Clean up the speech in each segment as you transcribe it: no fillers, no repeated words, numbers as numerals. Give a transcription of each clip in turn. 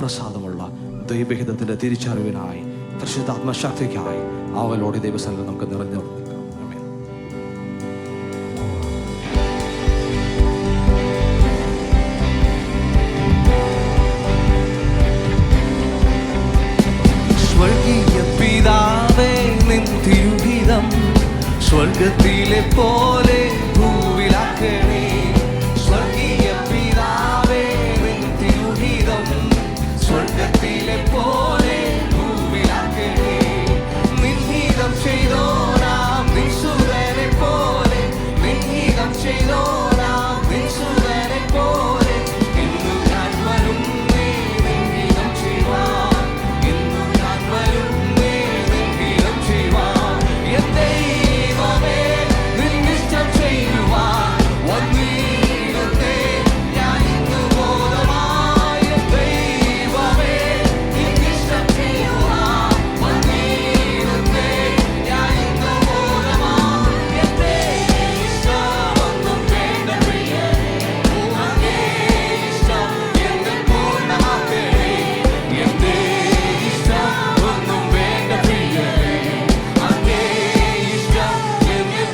പ്രസാദമുള്ള ദൈവഹിതത്തിൻ്റെ തിരിച്ചറിവിനായി പരിശുദ്ധാത്മശക്തിക്കായി അവലോടെ ദൈവസ്ഥലം നമുക്ക് നിറഞ്ഞു നിൽക്കാം. ആമേൻ. സ്വർഗീയ പിതാവേ, നിൻ തിരുഹിതം സ്വർഗത്തിലെ പോലെ ഭൂവിലാക്കണേ. സ്വർഗീയ പിതാവേ, നിൻ തിരുഹിതം സ്വർഗത്തിലെ പോലെ ഭൂവിലാക്കണേ. നിൻഹിതം ചെയ്തോരാം നിൻ സുതനെ പോലെ, നിൻഹിതം ചെയ്തോരാം നിൻ സുതനെ പോലെ. ഇന്നു ഞാൻ വരുന്നേ നിൻഹിതം ചെയ്യുവാൻ, ഇന്നു ഞാൻ വരുന്നേ നിൻഹിതം ചെയ്യുവാൻ. എൻ ദൈവമേ, നിന്നിഷ്ടം ചെയ്യുവാൻ വന്നിരുന്നേ ഞാൻ ഇന്നു ബോധമായി. എൻ ദൈവമേ, നിന്നിഷ്ടം ചെയ്യുവാൻ വന്നിരുന്നേ ഞാൻ ഇന്നു ബോധമായി. എന്റെ ഇഷ്ടമൊന്നും വേണ്ട പ്രിയനേ, അങ്ങേ ഇഷ്ടം എന്നെ പൂർണ്ണമാക്കണേ. എന്റെ ഇഷ്ടമൊന്നും വേണ്ട പ്രിയനേ, അങ്ങേ ഇഷ്ടം എന്നെ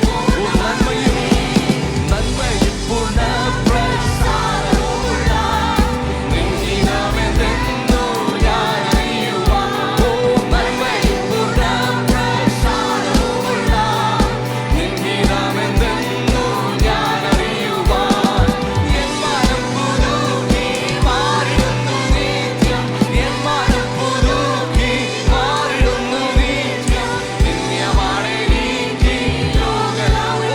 നന്മയും പൂർണ്ണ പ്രസാദമുള്ള നിൻഹിതമെന്തെന്നു ഞാൻ അറിയുവാൻ. നന്മയും പൂർണ്ണ പ്രസാദമുള്ള നിൻഹിതമെന്തെന്നു ഞാൻ അറിയുവാൻ. എൻ മനം പുതുക്കി മാറിടുന്നു നിത്യം, എൻ മനം പുതുക്കി മാറിടുന്നു നിത്യം. നിത്യമാണെനിക്ക് ലോകനാമം,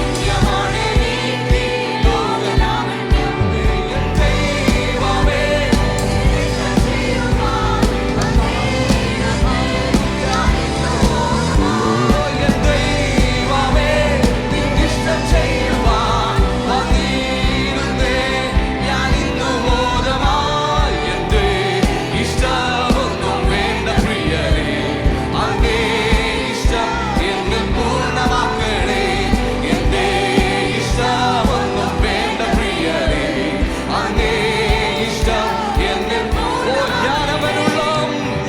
നിത്യമാണെനിക്ക് ലോകനാമം. എൻ ദൈവമേ, എൻ ദൈവമേ, നിന്നിഷ്ടം ചെയ്യുവാൻ വന്നിരുന്നേ ഞാൻ ഇന്നു ബോധമായി. എന്റെ ഇഷ്ടമൊന്നും വേണ്ട പ്രിയനേ, അങ്ങേ ഇഷ്ടം എന്നെ പൂർണ്ണമാക്കണേ. എന്റെ ഇഷ്ടമൊന്നും വേണ്ട പ്രിയനേ, അങ്ങേ ഇഷ്ടം എന്നെ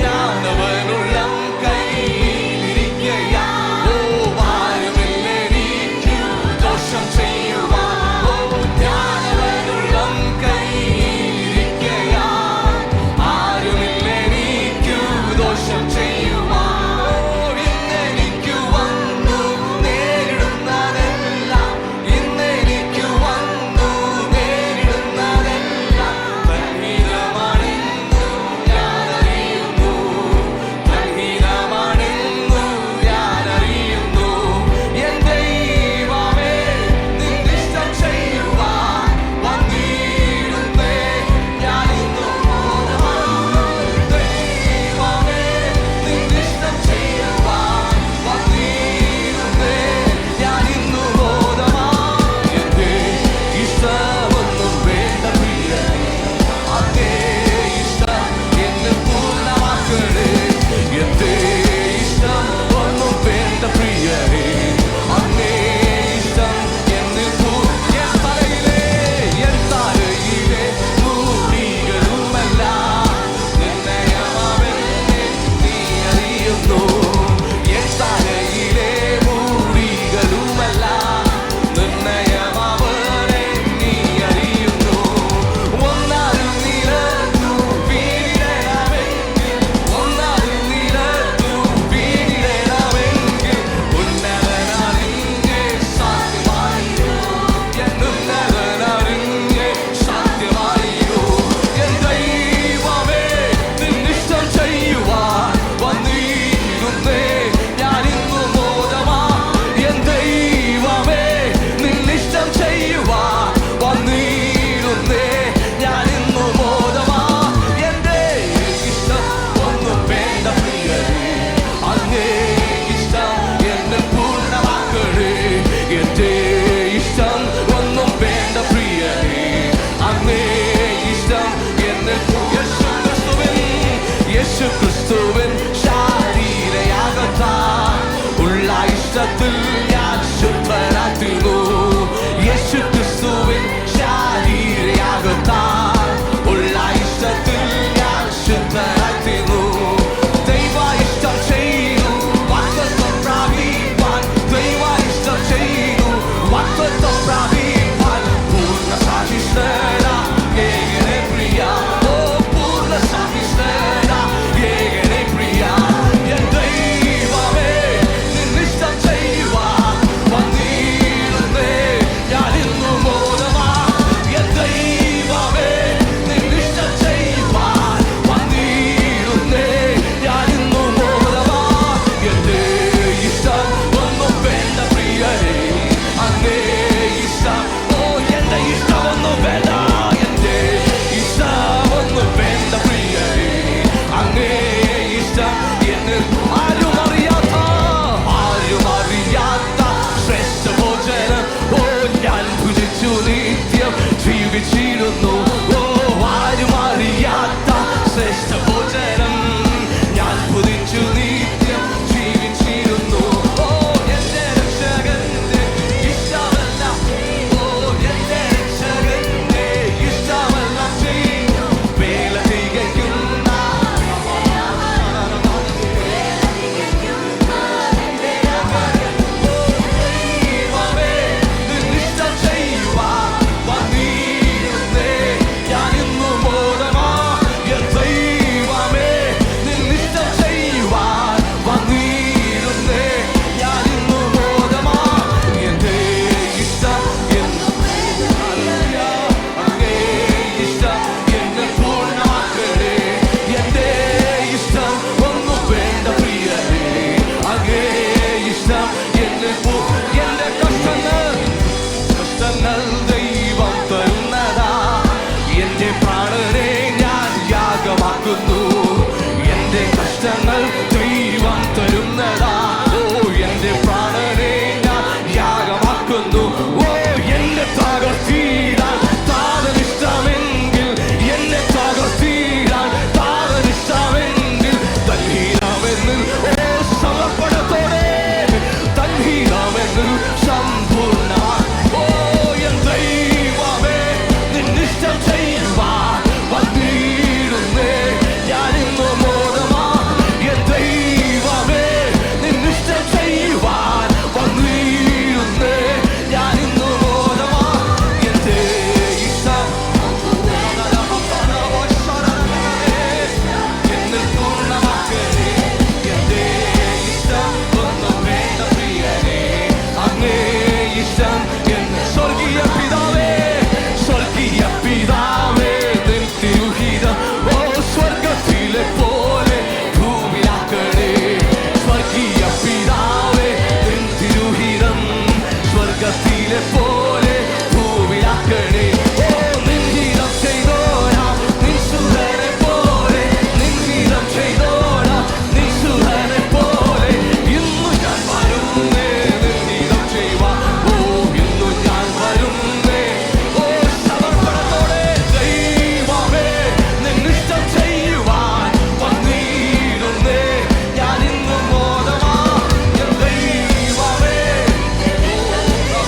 ഞാനവനുള്ളം കയ്യിലിരിക്കയാ. ഓ ആരുമില്ലെനിക്കു ദോഷം ചെയ്യുവാൻ. ഓ ഞാനവനുള്ളം കയ്യിലിരിക്കയാ. ആരുമില്ലെനിക്കു ദോഷം ചെയ്യുവാൻ. ഓ ഇന്നെനിക്കു വന്നു നേരിടുന്നതെല്ലാം, ഇന്നെനിക്കു വന്നു നേരിടുന്നതെല്ലാം തൻഹിതമാണെന്നു ഞാൻ അറിയുന്നു, തൻഹിതമാണെന്നു ഞാൻ അറിയുന്നു. എൻ ദൈവമേ, നിന്നിഷ്ടം ചെയ്യുവാൻ വന്നിരുന്നേ ഞാൻ ഇന്നു ബോധമായി. ദൈവമേ, നിന്നിഷ്ടം ചെയ്യുവാൻ വന്നിരുന്നേ ഞാൻ ഇന്നു ബോധമായി. എന്റെ ഇഷ്ടമൊന്നും വേണ്ട പ്രിയനേ, അങ്ങേ ഇഷ്ടം എന്നെ പൂർണ്ണമാക്കണേ. എന്റെ ഇഷ്ടം ഒന്നും വേണ്ട പ്രിയനേ, അങ്ങേ ഇഷ്ടം എന്നെ എൻ തലയിലെ മുടികളുമെല്ലാം നിർണയമാവെന്നെ നീ അറിയുന്നു. എൻ തലയിലെ മുടികളുമെല്ലാം നിർണയമാവനെ നീ അറിയുന്നു. ഒന്നാലും നിലത്തു വീണിടണമെങ്കിൽ, ഒന്നാലും നിലത്തു വീണിടണമെങ്കിൽ ഉന്നതനറിഞ്ഞേ സാധ്യമായോ. എൻ ഉന്നതനറിഞ്ഞേ സാധ്യമായോ. എൻ ദൈവമേ, നിന്നിഷ്ടം ചെയ്യുവാൻ വന്നിരുന്നേ ഞാൻ ഇന്നു ബോധമായി. എൻ ദൈവമേ, നിന്നിഷ്ടം ചെയ്യുവാൻ വന്നിരുന്നേ ഞാൻ ഇന്നു ബോധമായി. എന്റെ ഇഷ്ടം ഒന്നും വേണ്ട പ്രിയനേ, അങ്ങേ ഇഷ്ടം എന്നെ പൂർണ്ണമാക്കണേ. എന്റെ ഇഷ്ടം ഒന്നും വേണ്ട പ്രിയനേ, അങ്ങേ ഇഷ്ടം എന്നെ യേശുക്രിസ്തുവിൻ ശരീരയാകത്താൽ ഉള്ള ഇഷ്ടത്തിൽ ഞാൻ ശുദ്ധനാക്കുന്നു. യേശുക്രിസ്തുവിൻ ശരീരയാകത്താൽ ഉള്ള ഇഷ്ടത്തിൽ മണലിലെ പോലെ ഭൂമിയാക്കണേ. ഓ നിൻഹിതം ചെയ്തോരാം നിൻസുഹരെ പോലെ, നിൻഹിതം ചെയ്തോരാം നിൻസുഹരെ പോലെ. ഇന്നു ഞാൻ വരുന്നേ നിൻഹിതം ചെയ്യുവാൻ, ഓ ഇന്നു ഞാൻ വരുന്നേ. ഓ സമർപ്പണത്തോടെ ദൈവമേ നിന്നിഷ്ടം ചെയ്യുവാൻ വന്നിടുന്നേ. ഞാൻ ഇന്നും മോദമാ എൻ ദൈവമേ. ഓ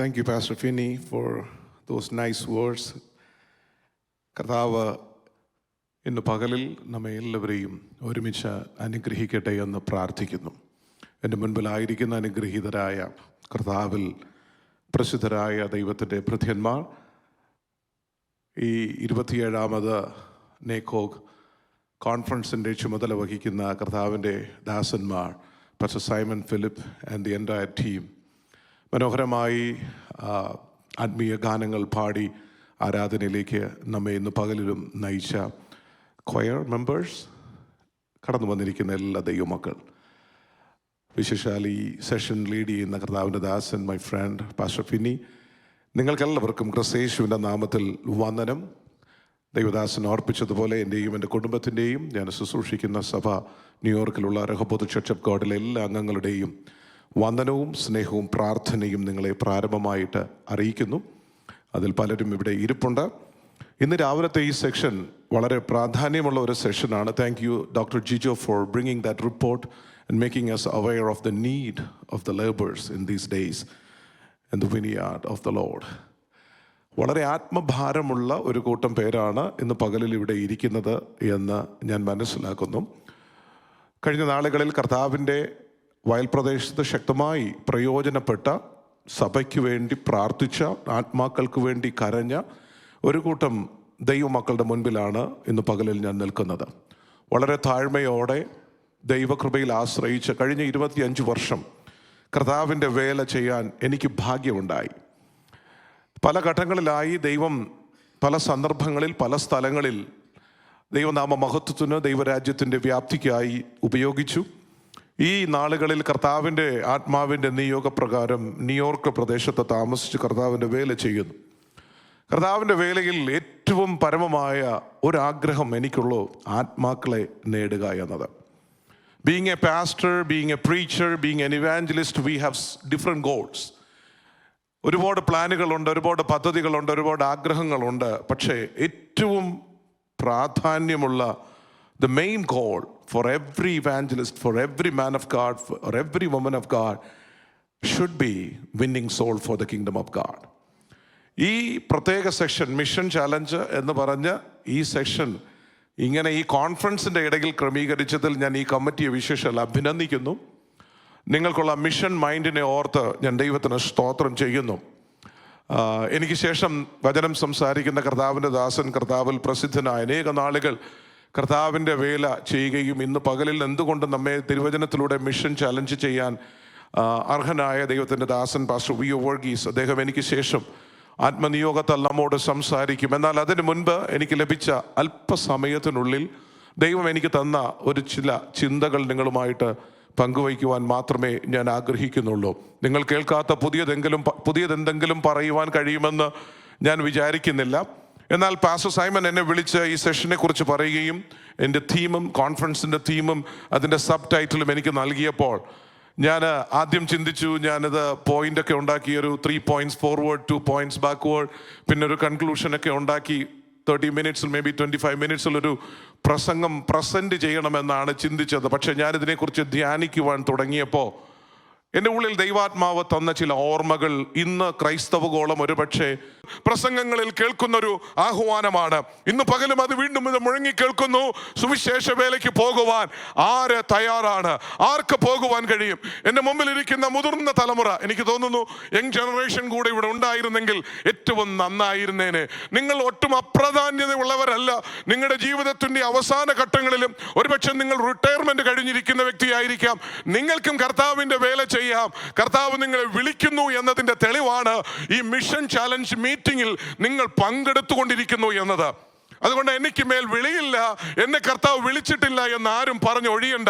Thank you, Pastor Finney, for those nice words. കർത്താവ് ഇന്ന് പകലിൽ നമ്മെ എല്ലാവരെയും ഒരുമിച്ച് അനുഗ്രഹിക്കട്ടെ എന്ന് പ്രാർത്ഥിക്കുന്നു. എൻ്റെ മുൻപിലായിരിക്കുന്ന അനുഗ്രഹീതരായ കർത്താവിൽ പ്രസിദ്ധരായ ദൈവത്തിൻ്റെ ഭൃത്യന്മാർ, ഈ 27ാമത് നേക്കോഗ് കോൺഫറൻസിൻ്റെ ചുമതല വഹിക്കുന്ന കർത്താവിൻ്റെ ദാസന്മാർ, pastor Simon Philip and the entire team, മനോഹരമായി ആത്മീയ ഗാനങ്ങൾ പാടി ആരാധനയിലേക്ക് നമ്മെ ഇന്ന് പകലിലും നയിച്ച ക്വയർ മെമ്പേഴ്സ്, കടന്നു വന്നിരിക്കുന്ന എല്ലാ ദൈവമക്കൾ, വിശേഷാൽ ഈ സെഷൻ ലീഡ് ചെയ്യുന്ന കർത്താവിൻ്റെ ദാസൻ, മൈ ഫ്രണ്ട് പാസ്റ്റർ ഫിന്നി, നിങ്ങൾക്കെല്ലാവർക്കും ക്രിസ്തയേശുവിൻ്റെ നാമത്തിൽ വന്ദനം. ദൈവദാസൻ ഓർപ്പിച്ചതുപോലെ എൻ്റെയും എൻ്റെ കുടുംബത്തിൻ്റെയും ഞാൻ ശുശ്രൂഷിക്കുന്ന സഭ ന്യൂയോർക്കിലുള്ള റഹബോത്ത് ചർച്ച് ഓഫ് ഗോഡിലെ എല്ലാ അംഗങ്ങളുടെയും വന്ദനവും സ്നേഹവും പ്രാർത്ഥനയും നിങ്ങളെ പ്രാരംഭമായിട്ട് അറിയിക്കുന്നു. അതിൽ പലരും ഇവിടെ ഇരിപ്പുണ്ട്. ഇന്ന് രാവിലത്തെ ഈ സെക്ഷൻ വളരെ പ്രാധാന്യമുള്ള ഒരു സെഷനാണ്. Thank you doctor Jijo for bringing that report and making us aware of the need of the laborers in these days in the vineyard of the Lord. വളരെ ആത്മഭാരമുള്ള ഒരു കൂട്ടം പേരാണ് ഇന്ന് പകലിൽ ഇവിടെ ഇരിക്കുന്നത് എന്ന് ഞാൻ മനസ്സിലാക്കുന്നു. കഴിഞ്ഞ നാളുകളിൽ കർത്താവിൻ്റെ വയൽപ്രദേശത്ത് ശക്തമായി പ്രയോജനപ്പെട്ട, സഭയ്ക്ക് വേണ്ടി പ്രാർത്ഥിച്ച, ആത്മാക്കൾക്ക് വേണ്ടി കരഞ്ഞ ഒരു കൂട്ടം ദൈവമക്കളുടെ മുൻപിലാണ് ഇന്ന് പകലിൽ ഞാൻ നിൽക്കുന്നത്. വളരെ താഴ്മയോടെ ദൈവകൃപയിൽ ആശ്രയിച്ച് കഴിഞ്ഞ 25 വർഷം കർത്താവിൻ്റെ വേല ചെയ്യാൻ എനിക്ക് ഭാഗ്യമുണ്ടായി. പല ഘട്ടങ്ങളിലായി ദൈവം പല സന്ദർഭങ്ങളിൽ പല സ്ഥലങ്ങളിൽ ദൈവനാമ മഹത്വത്തിന്, ദൈവരാജ്യത്തിൻ്റെ വ്യാപ്തിക്കായി ഉപയോഗിച്ചു. ഈ നാളുകളിൽ കർത്താവിൻ്റെ ആത്മാവിൻ്റെ നിയോഗപ്രകാരം ന്യൂയോർക്ക് പ്രദേശത്ത് താമസിച്ച് കർത്താവിൻ്റെ വേല ചെയ്യുന്നു. കർത്താവിൻ്റെ വേലയിൽ ഏറ്റവും പരമമായ ഒരാഗ്രഹം എനിക്കുള്ളൂ, ആത്മാക്കളെ നേടുക എന്നത്. Being A pastor, being A preacher, being N evangelist, we have different goals. ഒരുപാട് പ്ലാനുകളുണ്ട്, ഒരുപാട് പദ്ധതികളുണ്ട്, ഒരുപാട് ആഗ്രഹങ്ങളുണ്ട്. പക്ഷേ ഏറ്റവും പ്രാധാന്യമുള്ള the main goal for every evangelist, for every man of God, for every woman of God should be winning soul for the kingdom of God. ഈ പ്രത്യേക section, mission challenge എന്ന് പറഞ്ഞ ഈ സെക്ഷൻ ഇങ്ങനെ ഈ കോൺഫറൻസിൻ്റെ ഇടയിൽ ക്രമീകരിച്ചതിൽ ഞാൻ ഈ കമ്മിറ്റിയെ വിശേഷാൽ അഭിനന്ദിക്കുന്നു. നിങ്ങൾക്കുള്ള മിഷൻ മൈൻഡിനെ ഓർത്ത് ഞാൻ ദൈവത്തിന് സ്തോത്രം ചെയ്യുന്നു. എനിക്ക് ശേഷം വചനം സംസാരിക്കുന്ന കർത്താവിൻ്റെ ദാസൻ, കർത്താവിൽ പ്രസിദ്ധനായ അനേക നാളുകൾ കർത്താവിൻ്റെ വേല ചെയ്യുകയും ഇന്ന് പകലിൽ എന്തുകൊണ്ട് നമ്മെ തിരുവചനത്തിലൂടെ മിഷൻ ചാലഞ്ച് ചെയ്യാൻ അർഹനായ ദൈവത്തിൻ്റെ ദാസൻ പാസ്റ്റർ വി ഒ വർഗീസ്, അദ്ദേഹം എനിക്ക് ശേഷം ആത്മനിയോഗത്താൽ നമ്മോട് സംസാരിക്കും. എന്നാൽ അതിന് മുൻപ് എനിക്ക് ലഭിച്ച അല്പസമയത്തിനുള്ളിൽ ദൈവം എനിക്ക് തന്ന ഒരു ചില ചിന്തകൾ നിങ്ങളുമായിട്ട് പങ്കുവയ്ക്കുവാൻ മാത്രമേ ഞാൻ ആഗ്രഹിക്കുന്നുള്ളൂ. നിങ്ങൾ കേൾക്കാത്ത പുതിയതെന്തെങ്കിലും പറയുവാൻ കഴിയുമെന്ന് ഞാൻ വിചാരിക്കുന്നില്ല. എന്നാൽ പാസ്റ്റർ സൈമൺ എന്നെ വിളിച്ച് ഈ സെഷനെ കുറിച്ച് പറയുകയും എൻ്റെ തീമും കോൺഫറൻസിൻ്റെ തീമും അതിൻ്റെ സബ് ടൈറ്റിലും എനിക്ക് നൽകിയപ്പോൾ ഞാൻ ആദ്യം ചിന്തിച്ചു, ഞാനത് പോയിൻ്റൊക്കെ ഉണ്ടാക്കി, ഒരു 3 points ഫോർവേഡ്, 2 points ബാക്ക്വേർഡ്, പിന്നെ ഒരു കൺക്ലൂഷനൊക്കെ ഉണ്ടാക്കി 30 minutes, മേ ബി 25 minutes ഒരു പ്രസംഗം പ്രസൻറ്റ് ചെയ്യണമെന്നാണ് ചിന്തിച്ചത്. പക്ഷേ ഞാനിതിനെക്കുറിച്ച് ധ്യാനിക്കുവാൻ തുടങ്ങിയപ്പോൾ എൻ്റെ ഉള്ളിൽ ദൈവാത്മാവ് തന്ന ചില ഓർമ്മകൾ ഇന്ന് ക്രൈസ്തവഗോളം ഒരുപക്ഷെ പ്രസംഗങ്ങളിൽ കേൾക്കുന്നൊരു ആഹ്വാനമാണ്. ഇന്ന് പകലും അത് വീണ്ടും ഇത് മുഴങ്ങി കേൾക്കുന്നു. സുവിശേഷ വേലയ്ക്ക് പോകുവാൻ ആര് തയ്യാറാണ്? ആർക്ക് പോകുവാൻ കഴിയും? എൻ്റെ മുമ്പിൽ ഇരിക്കുന്ന മുതിർന്ന തലമുറ, എനിക്ക് തോന്നുന്നു യങ് ജനറേഷൻ കൂടെ ഇവിടെ ഉണ്ടായിരുന്നെങ്കിൽ ഏറ്റവും നന്നായിരുന്നേനെ. നിങ്ങൾ ഒട്ടും അപ്രാധാന്യതയുള്ളവരല്ല. നിങ്ങളുടെ ജീവിതത്തിൻ്റെ അവസാന ഘട്ടങ്ങളിലും ഒരുപക്ഷെ നിങ്ങൾ റിട്ടയർമെന്റ് കഴിഞ്ഞിരിക്കുന്ന വ്യക്തിയായിരിക്കാം. നിങ്ങൾക്കും കർത്താവിൻ്റെ വേല ചെയ്യാം. കർത്താവ് നിങ്ങളെ വിളിക്കുന്നു എന്നതിൻ്റെ തെളിവാണ് ഈ മിഷൻ ചാലഞ്ച് മീറ്റിംഗിൽ നിങ്ങൾ പങ്കെടുത്തുകൊണ്ടിരിക്കുന്നു എന്നത്. അതുകൊണ്ട് എനിക്ക് മേൽ വിളിയില്ല, എന്നെ കർത്താവ് വിളിച്ചിട്ടില്ല എന്ന് ആരും പറഞ്ഞ് ഒഴിയണ്ട.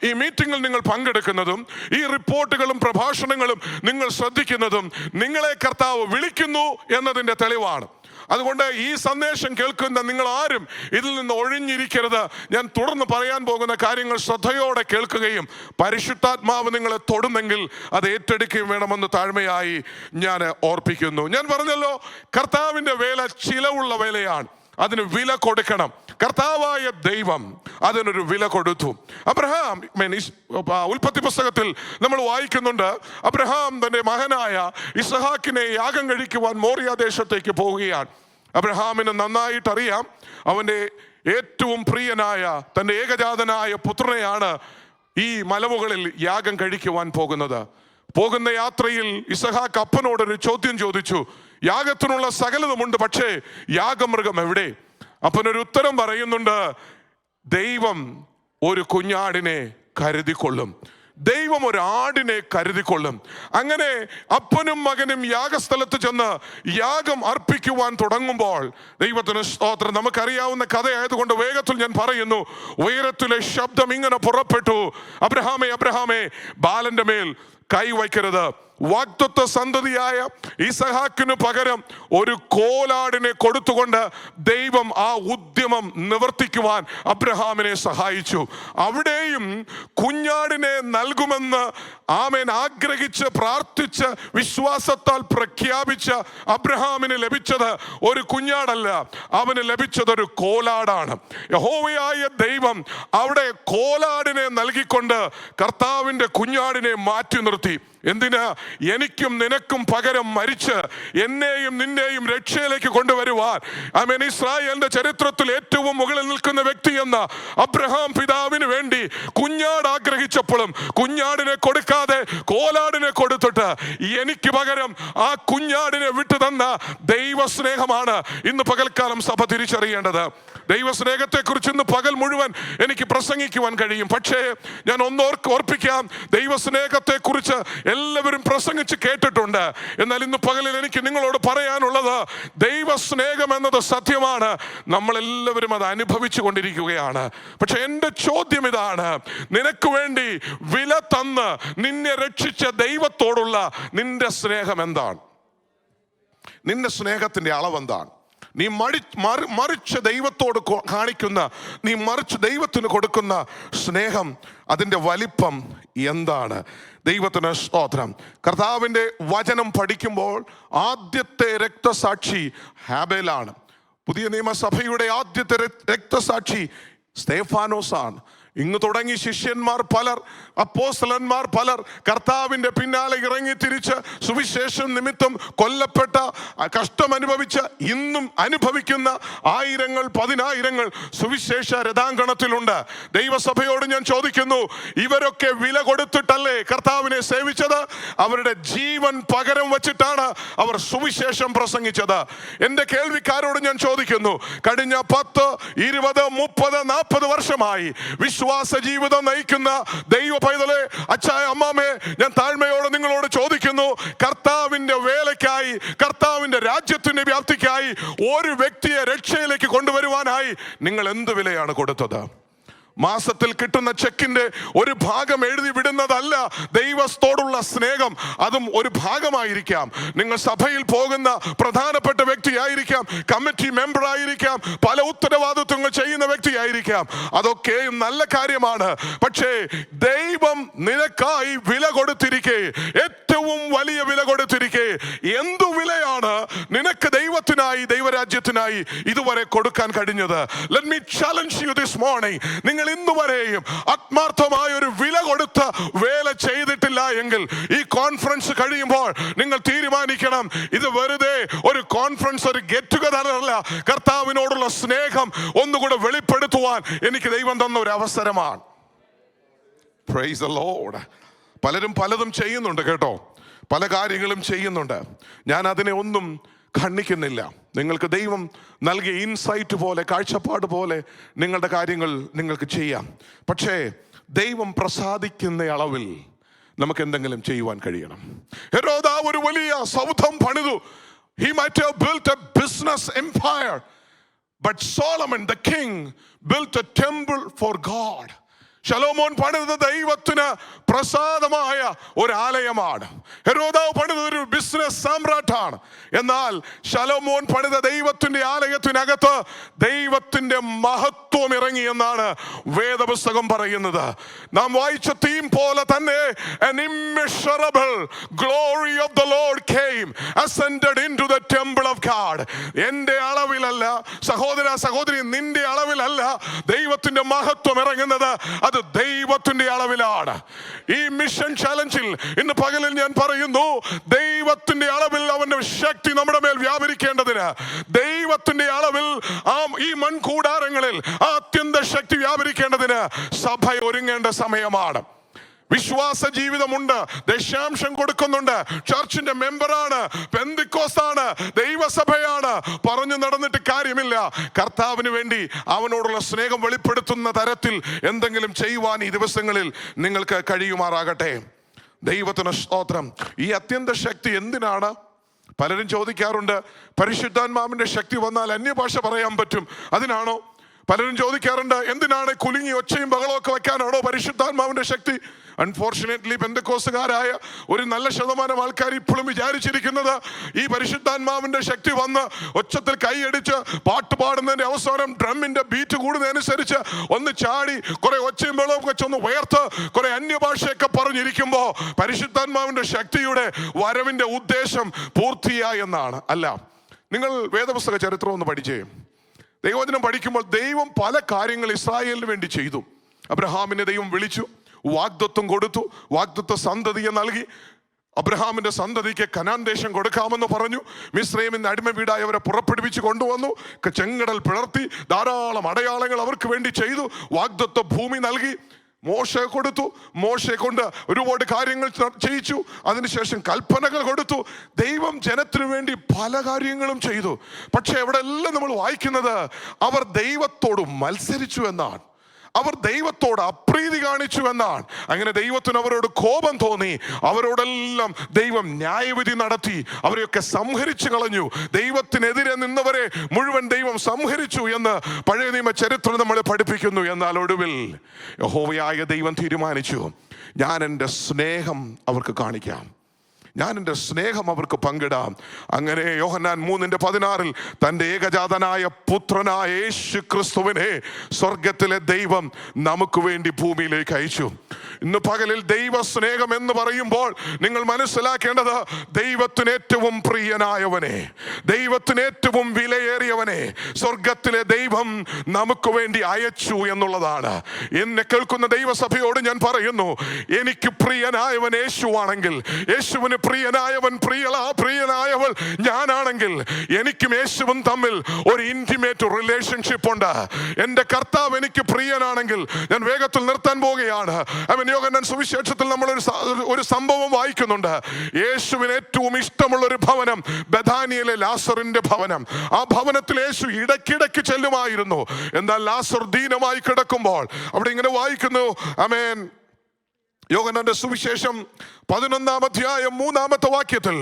ഈ മീറ്റിംഗിൽ നിങ്ങൾ പങ്കെടുക്കുന്നതും ഈ റിപ്പോർട്ടുകളും പ്രഭാഷണങ്ങളും നിങ്ങൾ ശ്രദ്ധിക്കുന്നതും നിങ്ങളെ കർത്താവ് വിളിക്കുന്നു എന്നതിൻ്റെ തെളിവാണ്. അതുകൊണ്ട് ഈ സന്ദേശം കേൾക്കുന്ന നിങ്ങൾ ആരും ഇതിൽ നിന്ന് ഒഴിഞ്ഞിരിക്കരുത്. ഞാൻ തുടർന്ന് പറയാൻ പോകുന്ന കാര്യങ്ങൾ ശ്രദ്ധയോടെ കേൾക്കുകയും പരിശുദ്ധാത്മാവ് നിങ്ങളെ തൊടുന്നെങ്കിൽ അത് ഏറ്റെടുക്കുകയും വേണമെന്ന് താഴ്മയായി ഞാൻ ഓർപ്പിക്കുന്നു. ഞാൻ പറഞ്ഞല്ലോ, കർത്താവിൻ്റെ വേല ചിലവുള്ള വേലയാണ്. അതിന് വില കൊടുക്കണം. കർത്താവായ ദൈവം അതിനൊരു വില കൊടുത്തു. അബ്രഹാം ഉൽപ്പത്തി പുസ്തകത്തിൽ നമ്മൾ വായിക്കുന്നുണ്ട്, അബ്രഹാം തന്റെ മകനായ ഇസ്ഹാക്കിനെ യാഗം കഴിക്കുവാൻ മോറിയ ദേശത്തേക്ക് പോവുകയാണ്. അബ്രഹാമിന് നന്നായിട്ട് അറിയാം, അവന്റെ ഏറ്റവും പ്രിയനായ തന്റെ ഏകജാതനായ പുത്രനെയാണ് ഈ മലമുകളിൽ യാഗം കഴിക്കുവാൻ പോകുന്നത്. പോകുന്ന യാത്രയിൽ ഇസഹാക്ക് അപ്പനോടൊരു ചോദ്യം ചോദിച്ചു. യാഗത്തിനുള്ള സകലതുമുണ്ട്, പക്ഷേ യാഗമൃഗം എവിടെ? അപ്പനൊരു ഉത്തരം പറയുന്നുണ്ട്, ദൈവം ഒരു കുഞ്ഞാടിനെ കരുതിക്കൊള്ളും, ദൈവം ഒരു ആടിനെ കരുതിക്കൊള്ളും. അങ്ങനെ അപ്പനും മകനും യാഗസ്ഥലത്ത് ചെന്ന് യാഗം അർപ്പിക്കുവാൻ തുടങ്ങുമ്പോൾ, ദൈവത്തിന് സ്തോത്രം, നമുക്കറിയാവുന്ന കഥയായതുകൊണ്ട് വേഗത്തിൽ ഞാൻ പറയുന്നു, ഉയരത്തിലെ ശബ്ദം ഇങ്ങനെ പുറപ്പെട്ടു, അബ്രഹാമേ അബ്രഹാമേ, ബാലന്റെ മേൽ കൈവയ്ക്കരുത്. വാഗ്ദത്ത സന്തതിയായ ഇസഹാക്കിനു പകരം ഒരു കോലാടിനെ കൊടുത്തുകൊണ്ട് ദൈവം ആ ഉദ്യമം നിവർത്തിക്കുവാൻ അബ്രഹാമിനെ സഹായിച്ചു. അവിടെയും കുഞ്ഞാടിനെ നൽകുമെന്ന് ആമേൻ ആഗ്രഹിച്ച് പ്രാർത്ഥിച്ച് വിശ്വാസത്താൽ പ്രഖ്യാപിച്ച അബ്രഹാമിന് ലഭിച്ചത് ഒരു കുഞ്ഞാടല്ല, അവന് ലഭിച്ചത് ഒരു കോലാടാണ്. യഹോവയായ ദൈവം അവിടെ കോലാടിനെ നൽകിക്കൊണ്ട് കർത്താവിന്റെ കുഞ്ഞാടിനെ മാറ്റി നിർത്തി. എന്തിനാ? എനിക്കും നിനക്കും പകരം മരിച്ച് എന്നെയും നിന്നെയും രക്ഷയിലേക്ക് കൊണ്ടുവരുവാൻ. ആമേൻ. ഇസ്രായേലിന്റെ ചരിത്രത്തിൽ ഏറ്റവും മുകളിൽ നിൽക്കുന്ന വ്യക്തി എന്ന അബ്രഹാം പിതാവിന് വേണ്ടി കുഞ്ഞാട് ആഗ്രഹിച്ചപ്പോഴും കുഞ്ഞാടിനെ കൊടുക്കാതെ കോലാടിനെ കൊടുത്തിട്ട് എനിക്ക് പകരം ആ കുഞ്ഞാടിനെ വിട്ടു തന്ന ദൈവസ്നേഹമാണ് ഇന്ന് പകൽക്കാലം സഭ തിരിച്ചറിയേണ്ടത്. ദൈവസ്നേഹത്തെ കുറിച്ച് ഇന്ന് പകൽ മുഴുവൻ എനിക്ക് പ്രസംഗിക്കുവാൻ കഴിയും. പക്ഷേ ഞാൻ ഓർപ്പിക്കാം, ദൈവസ്നേഹത്തെ കുറിച്ച് എല്ലാവരും പ്രസംഗിച്ച് കേട്ടിട്ടുണ്ട്. എന്നാൽ ഇന്ന് പകലിൽ എനിക്ക് നിങ്ങളോട് പറയാനുള്ളത്, ദൈവസ്നേഹം എന്നത് സത്യമാണ്, നമ്മളെല്ലാവരും അത് അനുഭവിച്ചു കൊണ്ടിരിക്കുകയാണ്. പക്ഷെ എൻ്റെ ചോദ്യം ഇതാണ്, നിനക്ക് വേണ്ടി വില തന്ന് നിന്നെ രക്ഷിച്ച ദൈവത്തോടുള്ള നിന്റെ സ്നേഹം എന്താണ്? നിന്റെ സ്നേഹത്തിന്റെ അളവെന്താണ്? നീ മറിച്ച് ദൈവത്തോട് കാണിക്കുന്ന, നീ മറിച്ച് ദൈവത്തിന് കൊടുക്കുന്ന സ്നേഹം, അതിൻ്റെ വലിപ്പം എന്താണ്? ദൈവത്തിന് സ്തോത്രം. കർത്താവിൻ്റെ വചനം പഠിക്കുമ്പോൾ ആദ്യത്തെ രക്തസാക്ഷി ഹാബേലാണ്. പുതിയ നിയമസഭയുടെ ആദ്യത്തെ രക്തസാക്ഷി സ്തേഫാനോസാണ്. ഇങ്ങ് തുടങ്ങി ശിഷ്യന്മാർ പലർ, അപ്പോസ്തലന്മാർ പലർ കർത്താവിൻ്റെ പിന്നാലെ ഇറങ്ങി തിരിച്ച് സുവിശേഷം നിമിത്തം കൊല്ലപ്പെട്ട, കഷ്ടം അനുഭവിച്ച, ഇന്നും അനുഭവിക്കുന്ന ആയിരങ്ങൾ പതിനായിരങ്ങൾ സുവിശേഷ രഥാങ്കണത്തിലുണ്ട്. ദൈവസഭയോട് ഞാൻ ചോദിക്കുന്നു, ഇവരൊക്കെ വില കൊടുത്തിട്ടല്ലേ കർത്താവിനെ സേവിച്ചത്? അവരുടെ ജീവൻ പകരം വച്ചിട്ടാണ് അവർ സുവിശേഷം പ്രസംഗിച്ചത്. എൻ്റെ കേൾവിക്കാരോട് ഞാൻ ചോദിക്കുന്നു, കഴിഞ്ഞ 10, 20, 30, 40 വർഷമായി വിശ്വാസ ജീവിതം നയിക്കുന്ന ദൈവ പൈതലേ, അച്ചായ, അമ്മാമേ, ഞാൻ താഴ്മയോടെ നിങ്ങളോട് ചോദിക്കുന്നു, കർത്താവിന്റെ വേലയ്ക്കായി, കർത്താവിന്റെ രാജ്യത്തിന്റെ വ്യാപ്തിക്കായി ഒരു വ്യക്തിയെ രക്ഷയിലേക്ക് കൊണ്ടുവരുവാനായി നിങ്ങൾ എന്ത് വിലയാണ് കൊടുത്തത്? മാസത്തിൽ കിട്ടുന്ന ചെക്കിന്റെ ഒരു ഭാഗം എഴുതി വിടുന്നതല്ല ദൈവത്തോടുള്ള സ്നേഹം. അതും ഒരു ഭാഗമായിരിക്കാം. നിങ്ങൾ സഭയിൽ പോകുന്ന പ്രധാനപ്പെട്ട വ്യക്തിയായിരിക്കാം, കമ്മിറ്റി മെമ്പർ ആയിരിക്കാം, പല ഉത്തരവാദിത്വങ്ങൾ ചെയ്യുന്ന വ്യക്തിയായിരിക്കാം. അതൊക്കെയും നല്ല കാര്യമാണ്. പക്ഷേ ദൈവം നിനക്കായി വില കൊടുത്തിരിക്കെ, ഏറ്റവും വലിയ വില കൊടുത്തിരിക്കെ, എന്തു വിലയാണ് നിനക്ക് ദൈവത്തിനായി, ദൈവരാജ്യത്തിനായി ഇതുവരെ കൊടുക്കാൻ കഴിഞ്ഞത്? Let me challenge you this morning. നിങ്ങൾ ഇന്നുവരെയും ആത്മാർത്ഥമായ ഒരു വില കൊടുത്ത് വേല ചെയ്തിട്ടില്ല എങ്കിൽ ഈ കോൺഫറൻസ് കഴിയുമ്പോൾ നിങ്ങൾ തീരുമാനിക്കണം, ഇത് വെറുതെ ഒരു കോൺഫറൻസ്, ഒരു ഗെറ്റ് ടുഗദർ അല്ല, കർത്താവിനോടുള്ള സ്നേഹം ഒന്നുകൂടെ വെളിപ്പെടുത്തുവാൻ എനിക്ക് ദൈവം തന്ന ഒരു അവസരമാണ്. Praise the Lord. പലരും പലതും ചെയ്യുന്നുണ്ട് കേട്ടോ, പല കാര്യങ്ങളും ചെയ്യുന്നുണ്ട്. ഞാൻ അതിനെ ഒന്നും ഖണ്ഡിക്കുന്നില്ല. നിങ്ങൾക്ക് ദൈവം നൽകിയ ഇൻസൈറ്റ് പോലെ, കാഴ്ചപ്പാട് പോലെ നിങ്ങളുടെ കാര്യങ്ങൾ നിങ്ങൾക്ക് ചെയ്യാം. പക്ഷേ ദൈവം പ്രസാദിക്കുന്ന അളവിൽ നമുക്ക് എന്തെങ്കിലും ചെയ്യുവാൻ കഴിയണം. ഹെരോദാവ് ഒരു വലിയ സൗധം പണിതു. He might have built a business empire, but Solomon the king built a temple for God. ശലോമോൻ പണിത ദൈവത്തിന് പ്രസാദമായ ഒരു ആലയമാണ്. ഹെരോദാവ് പണിത ഒരു ബിസിനസ് സാമ്രാട്ടാണ്. എന്നാൽ ശലോമോൻ പണിത ദൈവത്തിന്റെ ആലയത്തിനകത്ത് ദൈവത്തിന്റെ മഹത്വം ഇറങ്ങി എന്നാണ് വേദപുസ്തകം പറയുന്നത്. നാം വായിച്ച തീം പോലെ തന്നെ an immeasurable glory of the Lord came, ascended into the temple of God. എന്റെ അളവിലല്ല സഹോദര സഹോദരി, നിന്റെ അളവിലല്ല ദൈവത്തിന്റെ മഹത്വം ഇറങ്ങുന്നത്, അത് ദൈവത്തിന്റെ അളവിലാണ്. ഈ മിഷൻ ചാലഞ്ചിൽ ഇന്ന് പകലിൽ ഞാൻ പറയുന്നു, ദൈവത്തിന്റെ അളവിൽ അവന്റെ ശക്തി നമ്മുടെ മേൽ വ്യാപരിക്കേണ്ടതിന്, ദൈവത്തിന്റെ അളവിൽ ഈ മൺകൂടാരങ്ങളിൽ ആ അത്യന്ത ശക്തി വ്യാപരിക്കേണ്ടതിന് സഭ ഒരുങ്ങേണ്ട സമയമാണ്. വിശ്വാസ ജീവിതമുണ്ട്, ദശാംശം കൊടുക്കുന്നുണ്ട്, ചർച്ചിന്റെ മെമ്പറാണ്, പെന്തിക്കോസ്താണ്, ദൈവസഭയാണ്, പറഞ്ഞു നടന്നിട്ട് കാര്യമില്ല. കർത്താവിന് വേണ്ടി അവനോടുള്ള സ്നേഹം വെളിപ്പെടുത്തുന്ന തരത്തിൽ എന്തെങ്കിലും ചെയ്യുവാൻ ഈ ദിവസങ്ങളിൽ നിങ്ങൾക്ക് കഴിയുമാറാകട്ടെ. ദൈവത്തിന് സ്തോത്രം. ഈ അത്യന്ത ശക്തി എന്തിനാണ്? പലരും ചോദിക്കാറുണ്ട്, പരിശുദ്ധാത്മാവിന്റെ ശക്തി വന്നാൽ അന്യഭാഷ പറയാൻ പറ്റും, അതിനാണോ? പലരും ചോദിക്കാറുണ്ട്, എന്തിനാണ് കുലുങ്ങി ഒച്ചയും ബഹളമൊക്കെ വെക്കാനാണോ പരിശുദ്ധാത്മാവിന്റെ ശക്തി? അൺഫോർച്ചുനേറ്റ്ലി പെന്തക്കോസ്തുകാരായ ഒരു നല്ല ശതമാനം ആൾക്കാർ ഇപ്പോഴും വിചാരിച്ചിരിക്കുന്നത് ഈ പരിശുദ്ധാത്മാവിന്റെ ശക്തി വന്ന് ഒച്ചത്തിൽ കൈയടിച്ച് പാട്ട് പാടുന്നതിന്റെ അവസാനം ഡ്രമ്മിന്റെ ബീറ്റ് കൂടുന്നതനുസരിച്ച് ഒന്ന് ചാടി കുറെ ഒച്ചയും ബഹളവും വെച്ചൊന്ന് ഉയർത്ത് കുറെ അന്യഭാഷയൊക്കെ പറഞ്ഞിരിക്കുമ്പോ പരിശുദ്ധാത്മാവിന്റെ ശക്തിയുടെ വരവിന്റെ ഉദ്ദേശം പൂർത്തിയായി എന്നാണ്. അല്ല, നിങ്ങൾ വേദപുസ്തക ചരിത്രം ഒന്ന് പഠിച്ചേ. ദൈവവചനം പഠിക്കുമ്പോൾ ദൈവം പല കാര്യങ്ങൾ ഇസ്രായേലിന് വേണ്ടി ചെയ്തു. അബ്രഹാമിനെ ദൈവം വിളിച്ചു, വാഗ്ദത്വം കൊടുത്തു, വാഗ്ദത്വ സന്തതിയെ നൽകി. അബ്രഹാമിന്റെ സന്തതിക്ക് കനാൻ ദേശം കൊടുക്കാമെന്ന് പറഞ്ഞു. മിസ്രയീമിൽ അടിമ വീടായി അവരെ പുറപ്പെടുവിച്ച് കൊണ്ടുവന്നു. ചെങ്കടൽ പിളർത്തി, ധാരാളം അടയാളങ്ങൾ അവർക്ക് വേണ്ടി ചെയ്തു. വാഗ്ദത്വ ഭൂമി നൽകി, മോശെ കൊടുത്തു, മോശെ കൊണ്ട് ഒരുപാട് കാര്യങ്ങൾ ചെയ്യിച്ചു. അതിനുശേഷം കൽപ്പനകൾ കൊടുത്തു. ദൈവം ജനത്തിനു വേണ്ടി പല കാര്യങ്ങളും ചെയ്തു. പക്ഷെ അവിടെ എല്ലാം നമ്മൾ വായിക്കുന്നത് അവർ ദൈവത്തോട് മത്സരിച്ചു എന്നാണ്, അവർ ദൈവത്തോട് അപ്രീതി കാണിച്ചു എന്നാണ്. അങ്ങനെ ദൈവത്തിന് അവരോട് കോപം തോന്നി, അവരോടെല്ലാം ദൈവം ന്യായവിധി നടത്തി, അവരെയൊക്കെ സംഹരിച്ചു കളഞ്ഞു. ദൈവത്തിനെതിരെ നിന്നവരെ മുഴുവൻ ദൈവം സംഹരിച്ചു എന്ന് പഴയ നിയമ ചരിത്രം നമ്മളെ പഠിപ്പിക്കുന്നു. എന്നാൽ ഒടുവിൽ യഹോവയായ ദൈവം തീരുമാനിച്ചു, ഞാൻ എൻ്റെ സ്നേഹം അവർക്ക് കാണിക്കാം, ഞാൻ എൻ്റെ സ്നേഹം അവർക്ക് പങ്കിടാം. അങ്ങനെ യോഹന്നാൻ 3:16 തൻ്റെ ഏകജാതനായ പുത്രനായ യേശു ക്രിസ്തുവിനെ സ്വർഗത്തിലെ ദൈവം നമുക്ക് വേണ്ടി ഭൂമിയിലേക്ക് അയച്ചു. ഇന്ന് പകലിൽ ദൈവ സ്നേഹം എന്ന് പറയുമ്പോൾ നിങ്ങൾ മനസ്സിലാക്കേണ്ടത് ദൈവത്തിന് ഏറ്റവും പ്രിയനായവനെ, ദൈവത്തിന് ഏറ്റവും വിലയേറിയവനെ സ്വർഗത്തിലെ ദൈവം നമുക്ക് വേണ്ടി അയച്ചു എന്നുള്ളതാണ്. എന്നെ കേൾക്കുന്ന ദൈവസഭയോട് ഞാൻ പറയുന്നു, എനിക്ക് പ്രിയനായവൻ യേശുവാണെങ്കിൽ, യേശുവിന് പ്രിയനായവൻ പ്രിയനായവൾ ഞാനാണെങ്കിൽ, എനിക്കും യേശുവും തമ്മിൽ ഒരു ഇന്റിമേറ്റ് റിലേഷൻഷിപ്പ് ഉണ്ട്. എൻ്റെ കർത്താവ് എനിക്ക് പ്രിയനാണെങ്കിൽ, ഞാൻ വേഗത്തിൽ നിർത്താൻ പോവുകയാണ്. യോഹന്നാൻ സുവിശേഷത്തിൽ നമ്മൾ ഒരു സംഭവം വായിക്കുന്നുണ്ട്. യേശുവിന് ഏറ്റവും ഇഷ്ടമുള്ള ഒരു ഭവനം ബഥാനിയയിലെ ലാസറിന്റെ ഭവനം. ആ ഭവനത്തിൽ യേശു ഇടയ്ക്കിടയ്ക്ക് ചെല്ലുമായിരുന്നു. എന്നാൽ ലാസർ ദീനമായി കിടക്കുമ്പോൾ അവിടെ ഇങ്ങനെ വായിക്കുന്നു, ആമേൻ, യോഹന്നാന്റെ സുവിശേഷം 11-ാം അധ്യായം 3-ാമത്തെ വാക്യത്തിൽ,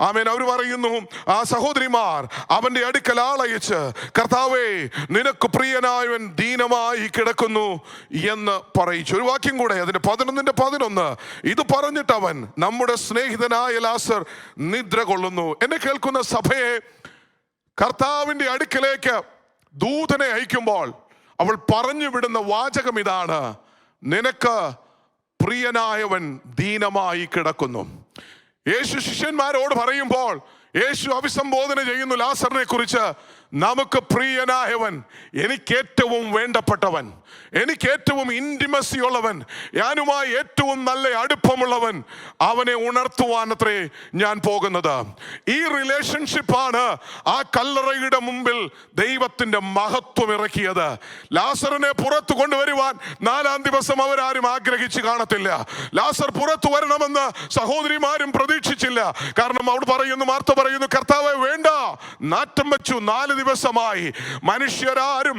ആമേൻ, അവർ പറയുന്നു, ആ സഹോദരിമാർ അവന്റെ അടുക്കൽ ആളയച്ച്, കർത്താവേ, നിനക്ക് പ്രിയനായവൻ ദീനമായി കിടക്കുന്നു എന്ന് പറയിച്ചു. ഒരു വാക്യം കൂടെ, അതിന്റെ 11:11, ഇത് പറഞ്ഞിട്ട് അവൻ, നമ്മുടെ സ്നേഹിതനായ ലാസർ നിദ്ര കൊള്ളുന്നു. എന്നെ കേൾക്കുന്ന സഭയെ, കർത്താവിന്റെ അടുക്കലേക്ക് ദൂതനെ അയക്കുമ്പോൾ അവൾ പറഞ്ഞു വിടുന്ന വാചകം ഇതാണ്, നിനക്ക് പ്രിയനായവൻ ദീനമായി കിടക്കുന്നു. യേശു ശിഷ്യന്മാരോട് പറയുമ്പോൾ യേശു അഭിസംബോധന ചെയ്യുന്നു ലാസറിനെ കുറിച്ച്, നമുക്ക് പ്രിയനായവൻ, എനിക്കേറ്റവും വേണ്ടപ്പെട്ടവൻ, എനിക്കേറ്റവും ഇൻറ്റിമസി ഉള്ളവൻ, ഞാനുമായി ഏറ്റവും നല്ല അടുപ്പമുള്ളവൻ, അവനെ ഉണർത്തുവാനത്രേ ഞാൻ പോകുന്നത്. ഈ റിലേഷൻഷിപ്പാണ് ആ കല്ലറയുടെ മുമ്പിൽ ദൈവത്തിന്റെ മഹത്വം ഇറക്കിയത്. ലാസറിനെ പുറത്തു കൊണ്ടുവരുവാൻ 4-ാം ദിവസം അവരാരും ആഗ്രഹിച്ചു കാണത്തില്ല. ലാസർ പുറത്തു വരണമെന്ന് സഹോദരിമാരും പ്രതീക്ഷിച്ചില്ല. കാരണം അവിടെ പറയുന്നു, മാർത്ത പറയുന്നു, കർത്താവേ വേണ്ട, നാറ്റം വെച്ചു, 4 ദിവസമായി മനുഷ്യരാരും